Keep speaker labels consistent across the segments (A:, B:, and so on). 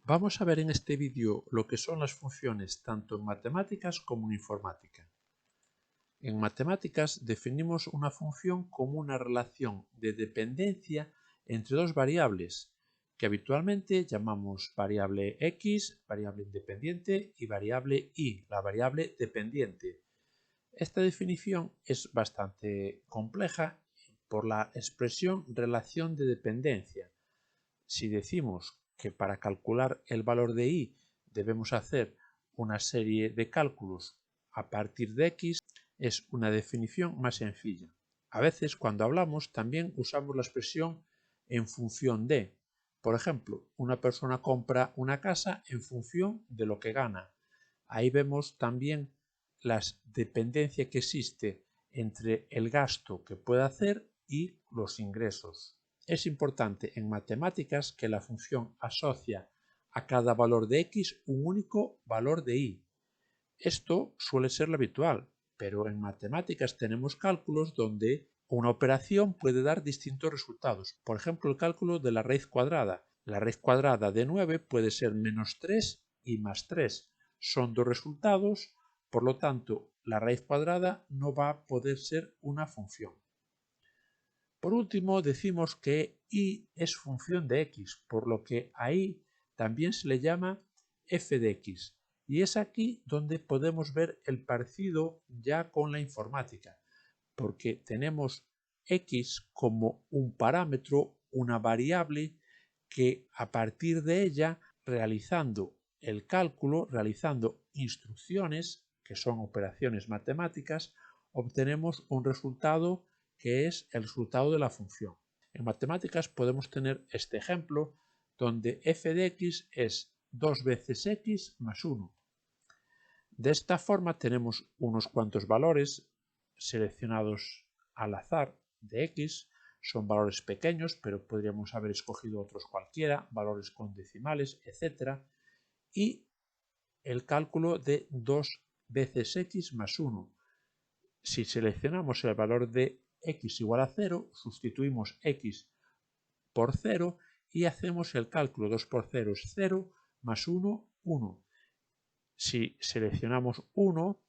A: Vamos a ver en este vídeo lo que son las funciones tanto en matemáticas como en informática. En matemáticas definimos una función como una relación de dependencia entre dos variables, que habitualmente llamamos variable x, variable independiente, y variable y, la variable dependiente. Esta definición es bastante compleja por la expresión relación de dependencia. Si decimos que para calcular el valor de y debemos hacer una serie de cálculos a partir de x, es una definición más sencilla. A veces, cuando hablamos, también usamos la expresión en función de. Por ejemplo, una persona compra una casa en función de lo que gana. Ahí vemos también la dependencia que existe entre el gasto que puede hacer y los ingresos. Es importante en matemáticas que la función asocia a cada valor de x un único valor de y. Esto suele ser lo habitual, pero en matemáticas tenemos cálculos donde una operación puede dar distintos resultados. Por ejemplo, el cálculo de la raíz cuadrada. La raíz cuadrada de 9 puede ser menos 3 y más 3. Son dos resultados, por lo tanto, la raíz cuadrada no va a poder ser una función. Por último, decimos que y es función de x, por lo que a y también se le llama f de x. Y es aquí donde podemos ver el parecido ya con la informática, porque tenemos x como un parámetro, una variable, que a partir de ella, realizando el cálculo, realizando instrucciones, que son operaciones matemáticas, obtenemos un resultado que es el resultado de la función. En matemáticas podemos tener este ejemplo donde f de x es 2 veces x más 1. De esta forma tenemos unos cuantos valores seleccionados al azar de x. Son valores pequeños, pero podríamos haber escogido otros cualquiera, valores con decimales, etc. Y el cálculo de 2 veces x más 1. Si seleccionamos el valor de x igual a 0, sustituimos x por 0 y hacemos el cálculo. 2 por 0 es 0, más 1, 1. Si seleccionamos 1,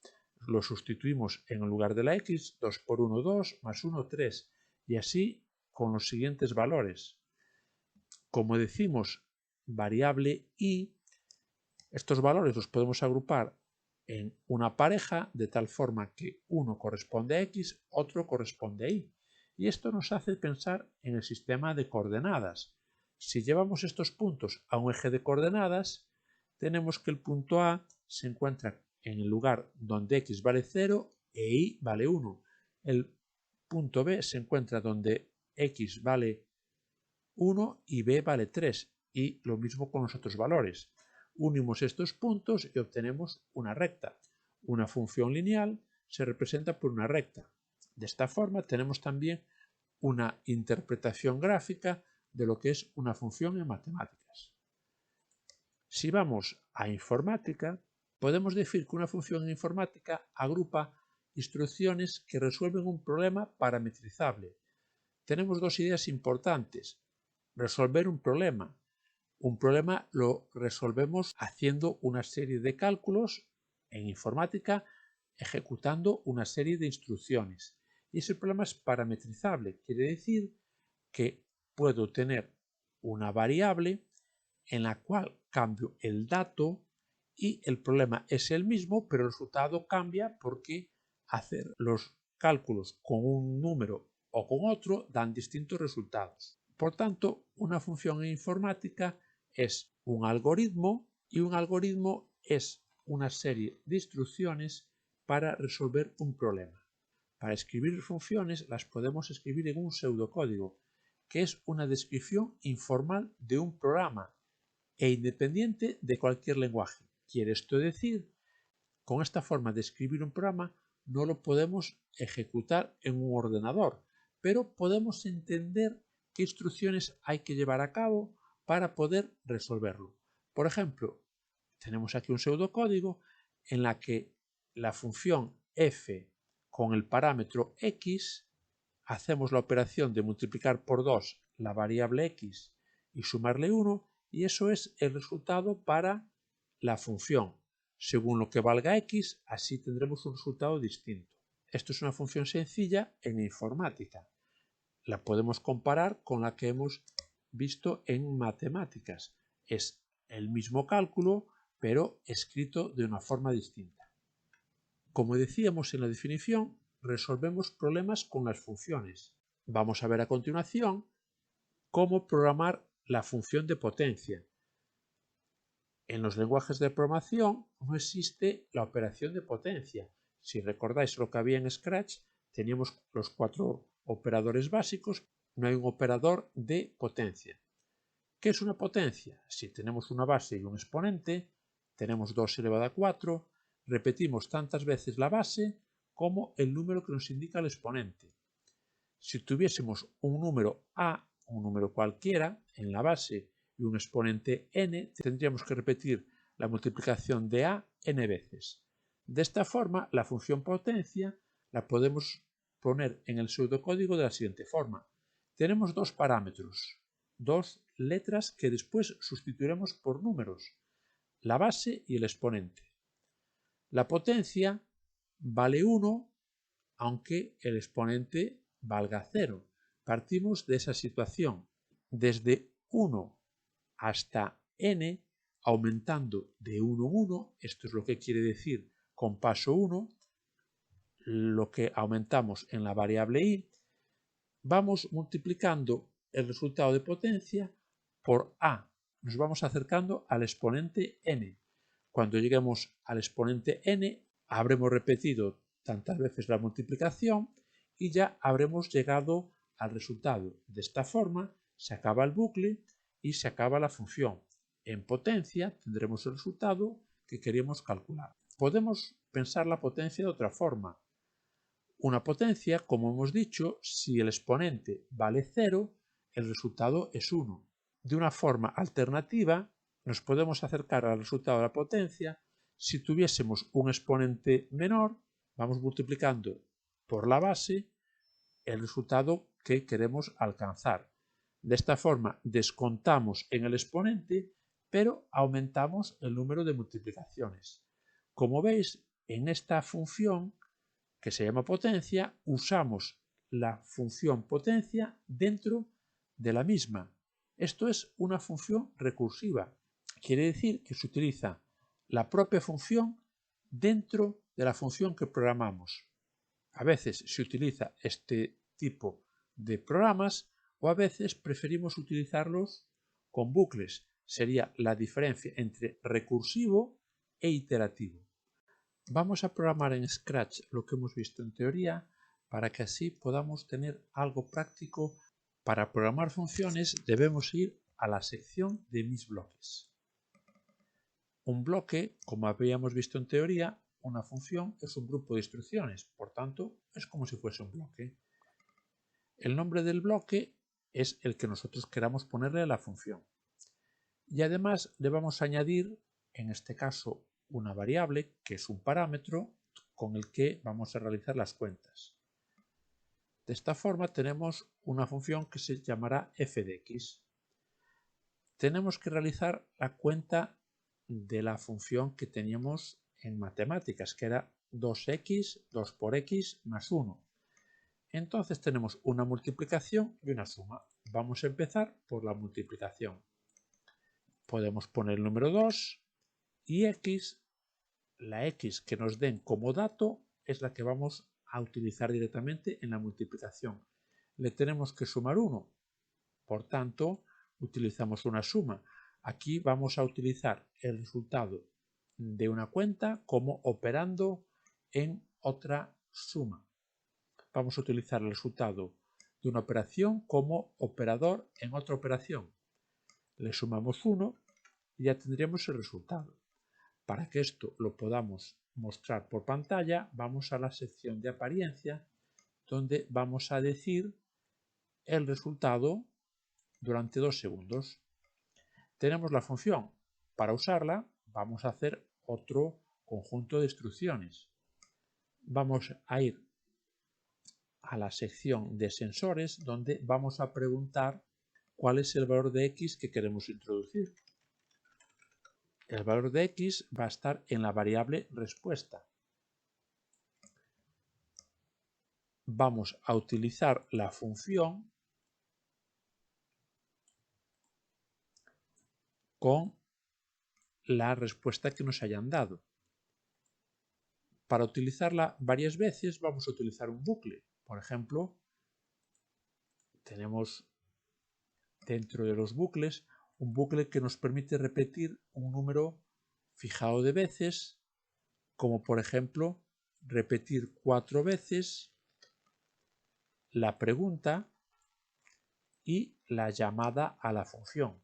A: lo sustituimos en el lugar de la x, 2 por 1, 2, más 1, 3, y así con los siguientes valores. Como decimos variable y, estos valores los podemos agrupar en una pareja de tal forma que uno corresponde a x, otro corresponde a y. Y esto nos hace pensar en el sistema de coordenadas. Si llevamos estos puntos a un eje de coordenadas, tenemos que el punto A se encuentra en el lugar donde x vale 0 e y vale 1. El punto B se encuentra donde x vale 1 y b vale 3. Y lo mismo con los otros valores. Unimos estos puntos y obtenemos una recta. Una función lineal se representa por una recta. De esta forma tenemos también una interpretación gráfica de lo que es una función en matemáticas. Si vamos a informática, podemos decir que una función en informática agrupa instrucciones que resuelven un problema parametrizable. Tenemos dos ideas importantes. Resolver un problema. Un problema lo resolvemos haciendo una serie de cálculos en informática, ejecutando una serie de instrucciones. Y ese problema es parametrizable. Quiere decir que puedo tener una variable en la cual cambio el dato y el problema es el mismo, pero el resultado cambia porque hacer los cálculos con un número o con otro dan distintos resultados. Por tanto, una función en informática es un algoritmo y un algoritmo es una serie de instrucciones para resolver un problema. Para escribir funciones las podemos escribir en un pseudocódigo, que es una descripción informal de un programa e independiente de cualquier lenguaje. Quiere esto decir, con esta forma de escribir un programa no lo podemos ejecutar en un ordenador, pero podemos entender qué instrucciones hay que llevar a cabo para poder resolverlo. Por ejemplo, tenemos aquí un pseudocódigo en la que la función f con el parámetro x hacemos la operación de multiplicar por 2 la variable x y sumarle 1 y eso es el resultado para la función. Según lo que valga x, así tendremos un resultado distinto. Esto es una función sencilla en informática. La podemos comparar con la que hemos visto en matemáticas. Es el mismo cálculo, pero escrito de una forma distinta. Como decíamos en la definición, resolvemos problemas con las funciones. Vamos a ver a continuación cómo programar la función de potencia. En los lenguajes de programación no existe la operación de potencia. Si recordáis lo que había en Scratch, teníamos los 4 operadores básicos, no hay un operador de potencia. ¿Qué es una potencia? Si tenemos una base y un exponente, tenemos 2 elevado a 4, repetimos tantas veces la base como el número que nos indica el exponente. Si tuviésemos un número a, un número cualquiera, en la base y un exponente n, tendríamos que repetir la multiplicación de a n veces. De esta forma, la función potencia la podemos poner en el pseudocódigo de la siguiente forma. Tenemos dos parámetros, dos letras que después sustituiremos por números, la base y el exponente. La potencia vale 1, aunque el exponente valga 0. Partimos de esa situación. Desde 1 hasta n, aumentando de 1 en 1, esto es lo que quiere decir con paso 1, lo que aumentamos en la variable i, vamos multiplicando el resultado de potencia por a. Nos vamos acercando al exponente n. Cuando lleguemos al exponente n, habremos repetido tantas veces la multiplicación y ya habremos llegado al resultado. De esta forma se acaba el bucle y se acaba la función. En potencia tendremos el resultado que queremos calcular. Podemos pensar la potencia de otra forma. Una potencia, como hemos dicho, si el exponente vale 0, el resultado es 1. De una forma alternativa, nos podemos acercar al resultado de la potencia. Si tuviésemos un exponente menor, vamos multiplicando por la base el resultado que queremos alcanzar. De esta forma descontamos en el exponente, pero aumentamos el número de multiplicaciones. Como veis, en esta función que se llama potencia, usamos la función potencia dentro de la misma. Esto es una función recursiva. Quiere decir que se utiliza la propia función dentro de la función que programamos. A veces se utiliza este tipo de programas o a veces preferimos utilizarlos con bucles. Sería la diferencia entre recursivo e iterativo. Vamos a programar en Scratch lo que hemos visto en teoría para que así podamos tener algo práctico. Para programar funciones debemos ir a la sección de mis bloques. Un bloque, como habíamos visto en teoría, una función es un grupo de instrucciones, por tanto es como si fuese un bloque. El nombre del bloque es el que nosotros queramos ponerle a la función. Y además le vamos a añadir, en este caso, una variable que es un parámetro con el que vamos a realizar las cuentas. De esta forma tenemos una función que se llamará f de x. Tenemos que realizar la cuenta de la función que teníamos en matemáticas, que era 2x, 2 por x más 1. Entonces tenemos una multiplicación y una suma. Vamos a empezar por la multiplicación. Podemos poner el número 2 y x, la x que nos den como dato es la que vamos a utilizar directamente en la multiplicación. Le tenemos que sumar 1, por tanto utilizamos una suma. Aquí vamos a utilizar el resultado de una cuenta como operando en otra suma. Vamos a utilizar el resultado de una operación como operador en otra operación. Le sumamos 1 y ya tendríamos el resultado. Para que esto lo podamos mostrar por pantalla, vamos a la sección de apariencia, donde vamos a decir el resultado durante 2 segundos. Tenemos la función. Para usarla, vamos a hacer otro conjunto de instrucciones. Vamos a ir a la sección de sensores, donde vamos a preguntar cuál es el valor de x que queremos introducir. el valor de x va a estar en la variable respuesta. Vamos a utilizar la función con la respuesta que nos hayan dado. Para utilizarla varias veces vamos a utilizar un bucle. Por ejemplo, tenemos dentro de los bucles un bucle que nos permite repetir un número fijado de veces, como por ejemplo repetir 4 veces la pregunta y la llamada a la función.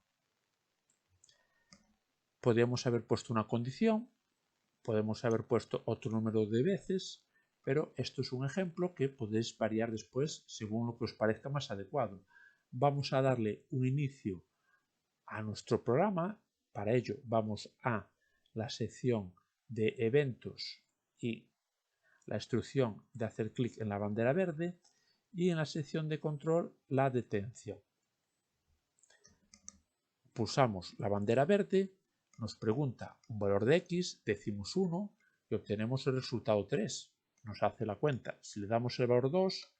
A: Podríamos haber puesto una condición, podemos haber puesto otro número de veces, pero esto es un ejemplo que podéis variar después según lo que os parezca más adecuado. Vamos a darle un inicio a nuestro programa. Para ello vamos a la sección de eventos y la instrucción de hacer clic en la bandera verde y en la sección de control la detención. Pulsamos la bandera verde, nos pregunta un valor de x, decimos 1 y obtenemos el resultado 3. Nos hace la cuenta. Si le damos el valor 2,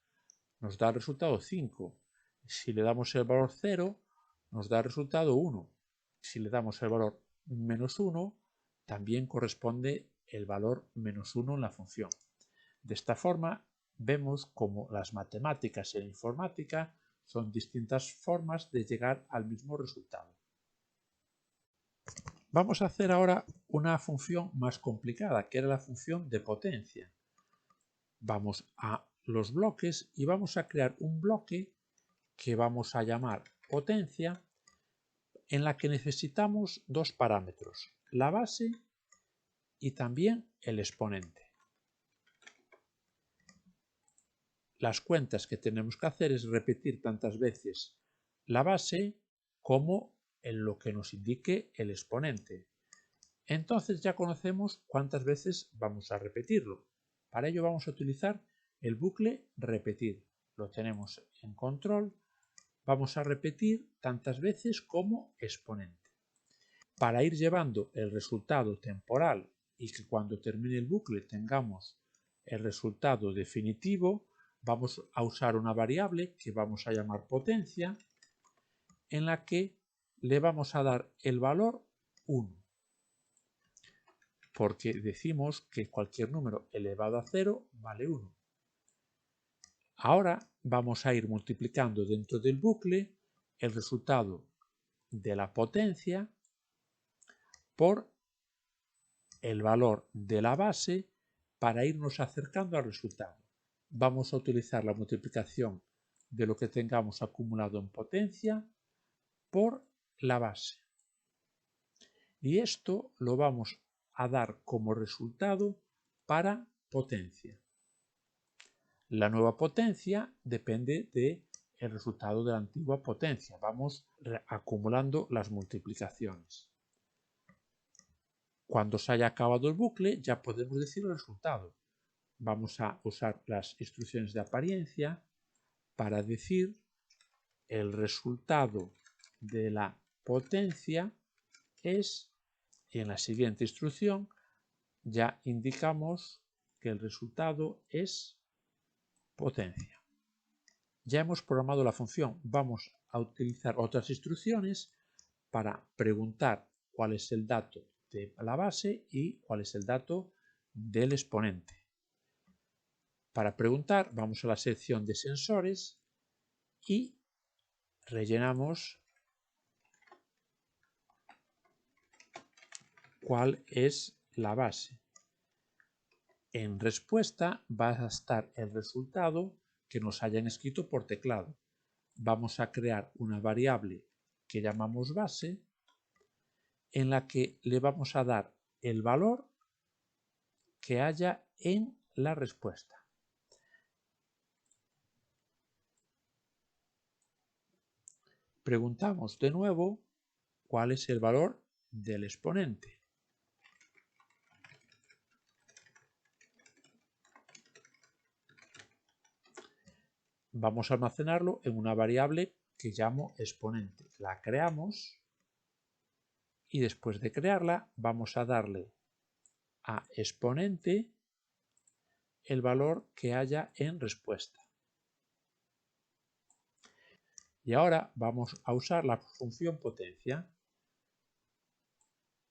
A: nos da el resultado 5. Si le damos el valor 0, nos da el resultado 1. Si le damos el valor menos 1, también corresponde el valor menos 1 en la función. De esta forma, vemos cómo las matemáticas y la informática son distintas formas de llegar al mismo resultado. Vamos a hacer ahora una función más complicada, que era la función de potencia. Vamos a los bloques y vamos a crear un bloque que vamos a llamar potencia, en la que necesitamos dos parámetros, la base y también el exponente. Las cuentas que tenemos que hacer es repetir tantas veces la base como en lo que nos indique el exponente. Entonces ya conocemos cuántas veces vamos a repetirlo. Para ello vamos a utilizar el bucle repetir. Lo tenemos en control. Vamos a repetir tantas veces como exponente. Para ir llevando el resultado temporal y que cuando termine el bucle tengamos el resultado definitivo, vamos a usar una variable que vamos a llamar potencia, en la que le vamos a dar el valor 1. Porque decimos que cualquier número elevado a 0 vale 1. Ahora vamos a ir multiplicando dentro del bucle el resultado de la potencia por el valor de la base para irnos acercando al resultado. Vamos a utilizar la multiplicación de lo que tengamos acumulado en potencia por la base. Y esto lo vamos a dar como resultado para potencia. La nueva potencia depende del resultado de la antigua potencia. Vamos acumulando las multiplicaciones. Cuando se haya acabado el bucle ya podemos decir el resultado. Vamos a usar las instrucciones de apariencia para decir el resultado de la potencia es, y en la siguiente instrucción ya indicamos que el resultado es potencia. Ya hemos programado la función. Vamos a utilizar otras instrucciones para preguntar cuál es el dato de la base y cuál es el dato del exponente. Para preguntar, vamos a la sección de sensores y rellenamos cuál es la base. En respuesta va a estar el resultado que nos hayan escrito por teclado. Vamos a crear una variable que llamamos base, en la que le vamos a dar el valor que haya en la respuesta. Preguntamos de nuevo cuál es el valor del exponente. Vamos a almacenarlo en una variable que llamo exponente. La creamos y después de crearla vamos a darle a exponente el valor que haya en respuesta. Y ahora vamos a usar la función potencia.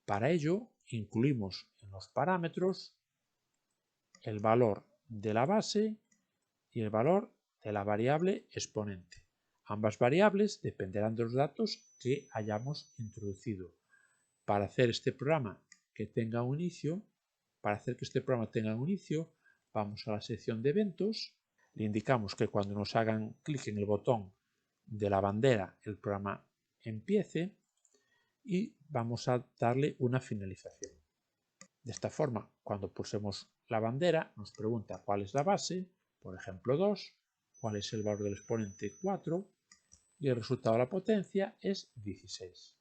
A: Para ello incluimos en los parámetros el valor de la base y el valor de la variable exponente. Ambas variables dependerán de los datos que hayamos introducido. Para hacer este programa que tenga un inicio, vamos a la sección de eventos, le indicamos que cuando nos hagan clic en el botón de la bandera el programa empiece y vamos a darle una finalización. De esta forma, cuando pulsemos la bandera nos pregunta cuál es la base, por ejemplo 2, cuál es el valor del exponente 4 y el resultado de la potencia es 16.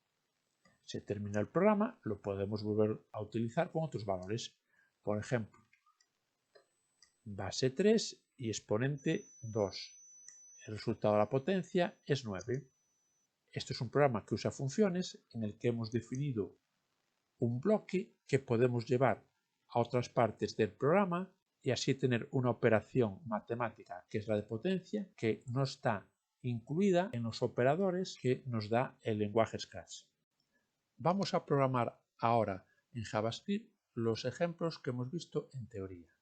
A: Se termina el programa, lo podemos volver a utilizar con otros valores, por ejemplo base 3 y exponente 2. El resultado de la potencia es 9. Esto es un programa que usa funciones en el que hemos definido un bloque que podemos llevar a otras partes del programa y así tener una operación matemática que es la de potencia que no está incluida en los operadores que nos da el lenguaje Scratch. Vamos a programar ahora en JavaScript los ejemplos que hemos visto en teoría.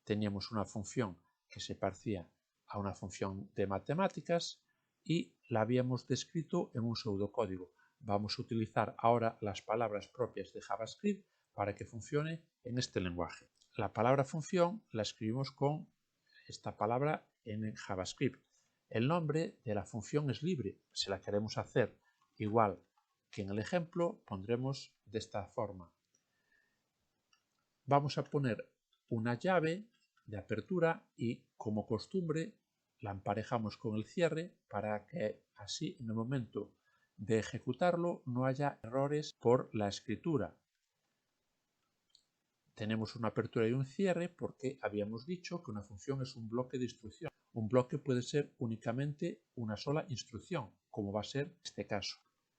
A: Teníamos una función que se parecía a una función de matemáticas y la habíamos descrito en un pseudocódigo. Vamos a utilizar ahora las palabras propias de JavaScript para que funcione en este lenguaje. La palabra función la escribimos con esta palabra en JavaScript. El nombre de la función es libre. Si la queremos hacer igual que en el ejemplo, pondremos de esta forma. Vamos a poner una llave de apertura y, como costumbre, la emparejamos con el cierre para que así en el momento de ejecutarlo no haya errores por la escritura. Tenemos una apertura y un cierre porque habíamos dicho que una función es un bloque de instrucción. Un bloque puede ser únicamente una sola instrucción, como va a ser este caso.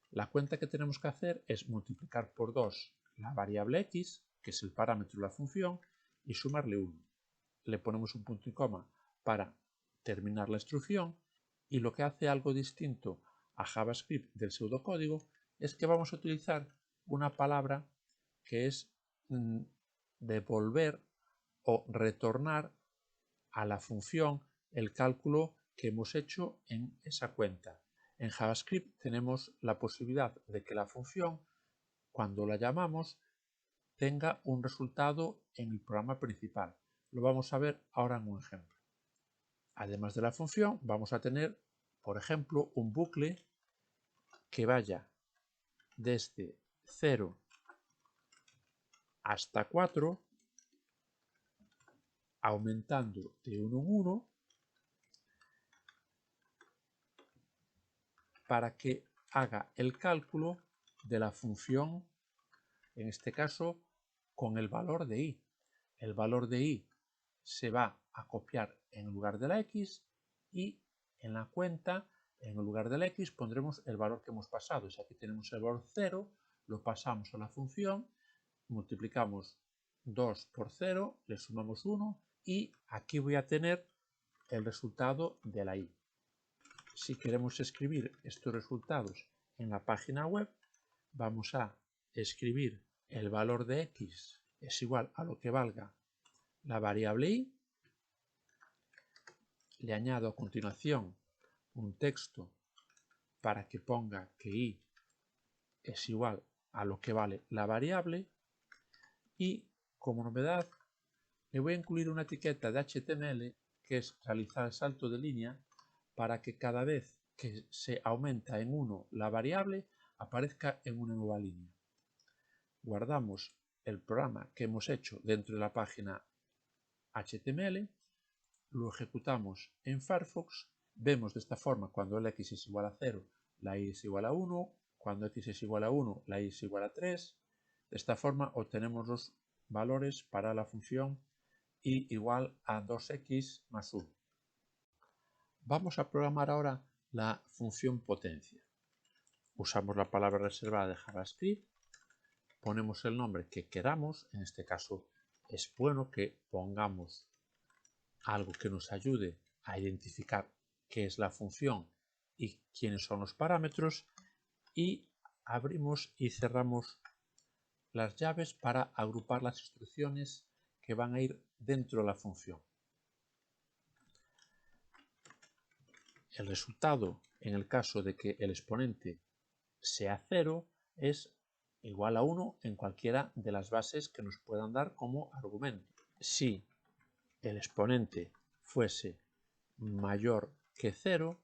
A: La cuenta que tenemos que hacer es multiplicar por 2 la variable x, que es el parámetro de la función, y sumarle 1. Le ponemos un punto y coma para terminar la instrucción y lo que hace algo distinto a JavaScript del pseudocódigo es que vamos a utilizar una palabra que es devolver o retornar a la función el cálculo que hemos hecho en esa cuenta. En JavaScript tenemos la posibilidad de que la función, cuando la llamamos, tenga un resultado en el programa principal. Lo vamos a ver ahora en un ejemplo. Además de la función, vamos a tener, por ejemplo, un bucle que vaya desde 0 hasta 4, aumentando de 1 en 1, para que haga el cálculo de la función, en este caso, con el valor de i. El valor de i se va a copiar en lugar de la x y en la cuenta, en lugar de la x, pondremos el valor que hemos pasado. Si aquí tenemos el valor 0, lo pasamos a la función, multiplicamos 2 por 0, le sumamos 1 y aquí voy a tener el resultado de la i. Si queremos escribir estos resultados en la página web, vamos a escribir el valor de x es igual a lo que valga la variable i. Le añado a continuación un texto para que ponga que i es igual a lo que vale la variable y, como novedad, le voy a incluir una etiqueta de HTML que es realizar el salto de línea para que cada vez que se aumenta en 1 la variable aparezca en una nueva línea. Guardamos el programa que hemos hecho dentro de la página HTML, lo ejecutamos en Firefox, vemos de esta forma cuando el x es igual a 0, la y es igual a 1, cuando x es igual a 1, la y es igual a 3. De esta forma obtenemos los valores para la función y igual a 2x más 1. Vamos a programar ahora la función potencia. Usamos la palabra reservada de JavaScript ponemos el nombre que queramos. En este caso es bueno que pongamos algo que nos ayude a identificar qué es la función y quiénes son los parámetros, y abrimos y cerramos las llaves para agrupar las instrucciones que van a ir dentro de la función. El resultado, en el caso de que el exponente sea 0, es igual a 1 en cualquiera de las bases que nos puedan dar como argumento. Si el exponente fuese mayor que 0,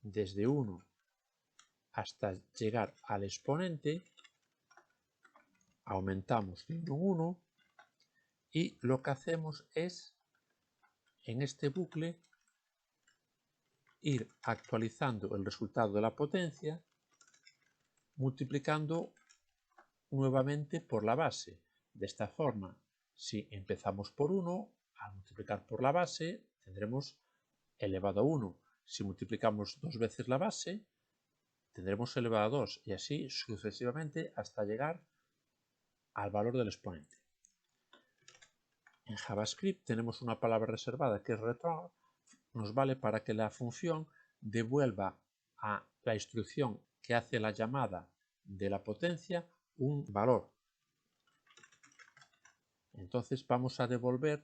A: desde 1 hasta llegar al exponente, aumentamos de 1 en 1 y lo que hacemos es, en este bucle, ir actualizando el resultado de la potencia multiplicando nuevamente por la base. De esta forma, si empezamos por 1, al multiplicar por la base tendremos elevado a 1. Si multiplicamos dos veces la base, tendremos elevado a 2 y así sucesivamente hasta llegar al valor del exponente. En JavaScript tenemos una palabra reservada que es return. Nos vale para que la función devuelva a la instrucción que hace la llamada de la potencia un valor. Entonces vamos a devolver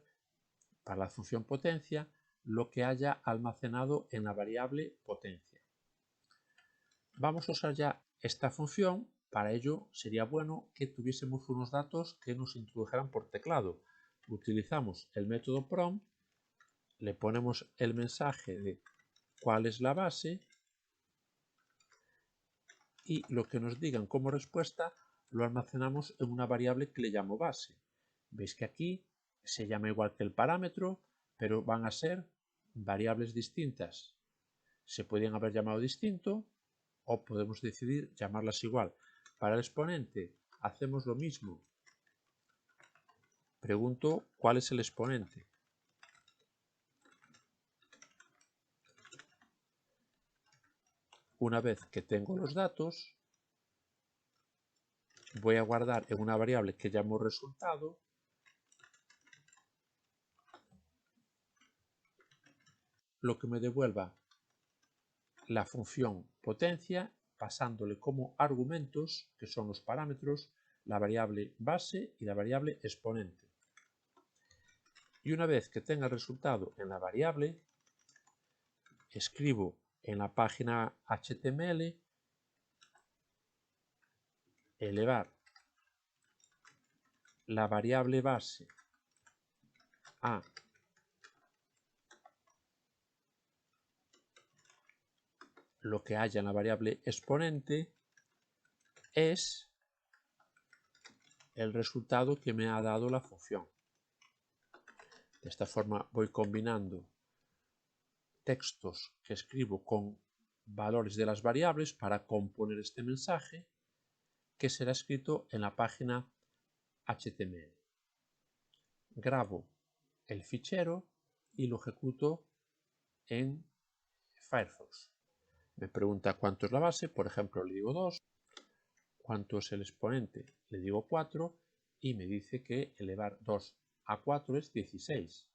A: para la función potencia lo que haya almacenado en la variable potencia. Vamos a usar ya esta función. Para ello sería bueno que tuviésemos unos datos que nos introdujeran por teclado. Utilizamos el método prompt, le ponemos el mensaje de cuál es la base y lo que nos digan como respuesta lo almacenamos en una variable que le llamo base. Veis que aquí se llama igual que el parámetro, pero van a ser variables distintas. Se pueden haber llamado distinto o podemos decidir llamarlas igual. Para el exponente hacemos lo mismo. Pregunto cuál es el exponente. Una vez que tengo los datos, voy a guardar en una variable que llamo resultado lo que me devuelva la función potencia, pasándole como argumentos, que son los parámetros, la variable base y la variable exponente. Y una vez que tenga el resultado en la variable, escribo en la página HTML elevar la variable base a lo que haya en la variable exponente es el resultado que me ha dado la función. De esta forma voy combinando textos que escribo con valores de las variables para componer este mensaje que será escrito en la página HTML. Grabo el fichero y lo ejecuto en Firefox. Me pregunta cuánto es la base, por ejemplo le digo 2, cuánto es el exponente, le digo 4 y me dice que elevar 2 a 4 es 16.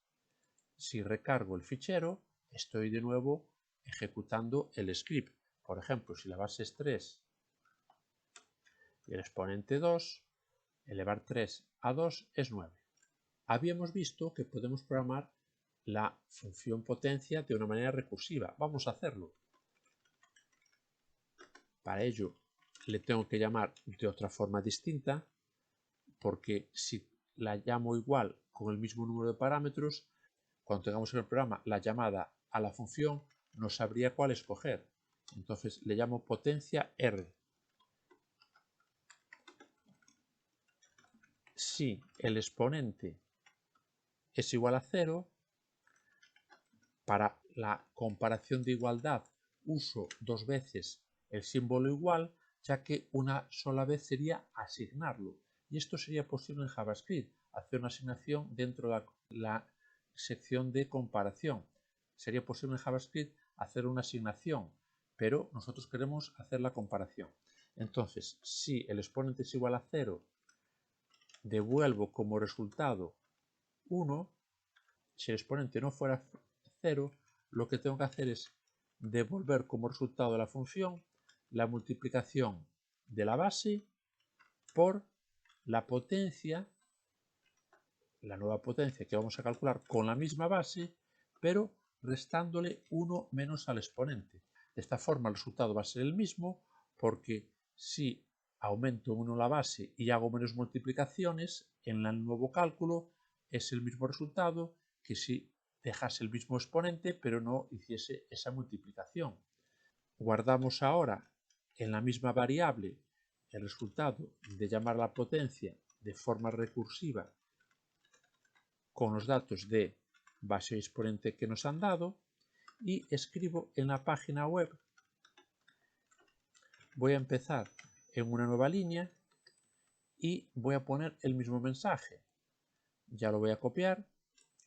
A: Si recargo el fichero, estoy de nuevo ejecutando el script. Por ejemplo, si la base es 3 y el exponente 2, elevar 3 a 2 es 9. Habíamos visto que podemos programar la función potencia de una manera recursiva. Vamos a hacerlo. Para ello le tengo que llamar de otra forma distinta, porque si la llamo igual con el mismo número de parámetros, cuando tengamos en el programa la llamada a la función, no sabría cuál escoger. Entonces le llamo potencia R. Si el exponente es igual a 0, para la comparación de igualdad uso dos veces el símbolo igual, ya que una sola vez sería asignarlo. Y esto sería posible en JavaScript, hacer una asignación dentro de la sección de comparación. Sería posible en JavaScript hacer una asignación, pero nosotros queremos hacer la comparación. Entonces, si el exponente es igual a 0 devuelvo como resultado 1, si el exponente no fuera 0, lo que tengo que hacer es devolver como resultado de la función la multiplicación de la base por la potencia, la nueva potencia que vamos a calcular con la misma base, pero restándole 1 menos al exponente. De esta forma el resultado va a ser el mismo, porque si aumento 1 la base y hago menos multiplicaciones, en el nuevo cálculo es el mismo resultado que si dejase el mismo exponente pero no hiciese esa multiplicación. Guardamos ahora en la misma variable el resultado de llamar a la potencia de forma recursiva con los datos de base y exponente que nos han dado y escribo en la página web. Voy a empezar en una nueva línea y voy a poner el mismo mensaje. Ya lo voy a copiar.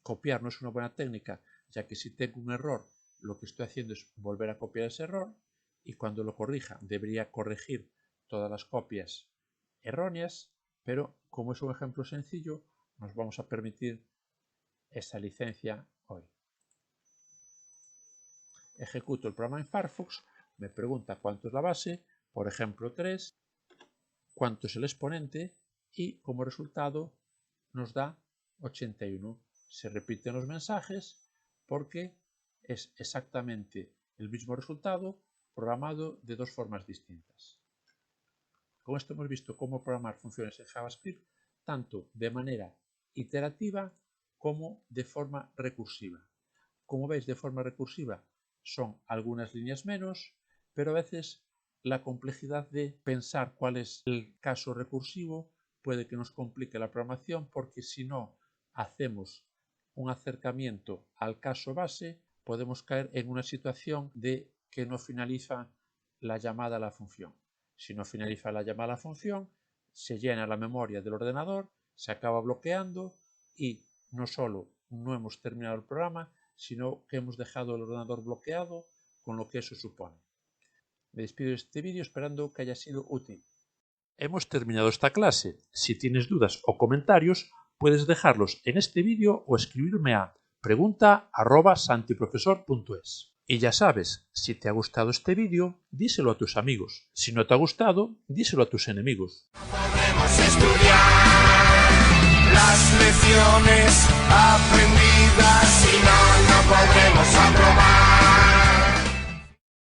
A: Copiar no es una buena técnica, ya que si tengo un error, lo que estoy haciendo es volver a copiar ese error y cuando lo corrija debería corregir todas las copias erróneas, pero como es un ejemplo sencillo, nos vamos a permitir esa licencia hoy. Ejecuto el programa en Firefox, me pregunta cuánto es la base, por ejemplo 3, cuánto es el exponente y como resultado nos da 81. Se repiten los mensajes porque es exactamente el mismo resultado programado de dos formas distintas. Con esto hemos visto cómo programar funciones en JavaScript tanto de manera iterativa como de forma recursiva. Como veis, de forma recursiva son algunas líneas menos, pero a veces la complejidad de pensar cuál es el caso recursivo puede que nos complique la programación, porque si no hacemos un acercamiento al caso base, podemos caer en una situación de que no finaliza la llamada a la función. Si no finaliza la llamada a la función, se llena la memoria del ordenador, se acaba bloqueando y no solo no hemos terminado el programa, sino que hemos dejado el ordenador bloqueado, con lo que eso supone. Me despido de este vídeo esperando que haya sido útil. Hemos terminado esta clase. Si tienes dudas o comentarios, puedes dejarlos en este vídeo o escribirme a pregunta@santiprofesor.es. Y ya sabes, si te ha gustado este vídeo, díselo a tus amigos. Si no te ha gustado, díselo a tus enemigos.
B: Podremos estudiar las lecciones aprendidas y no podremos aprobar.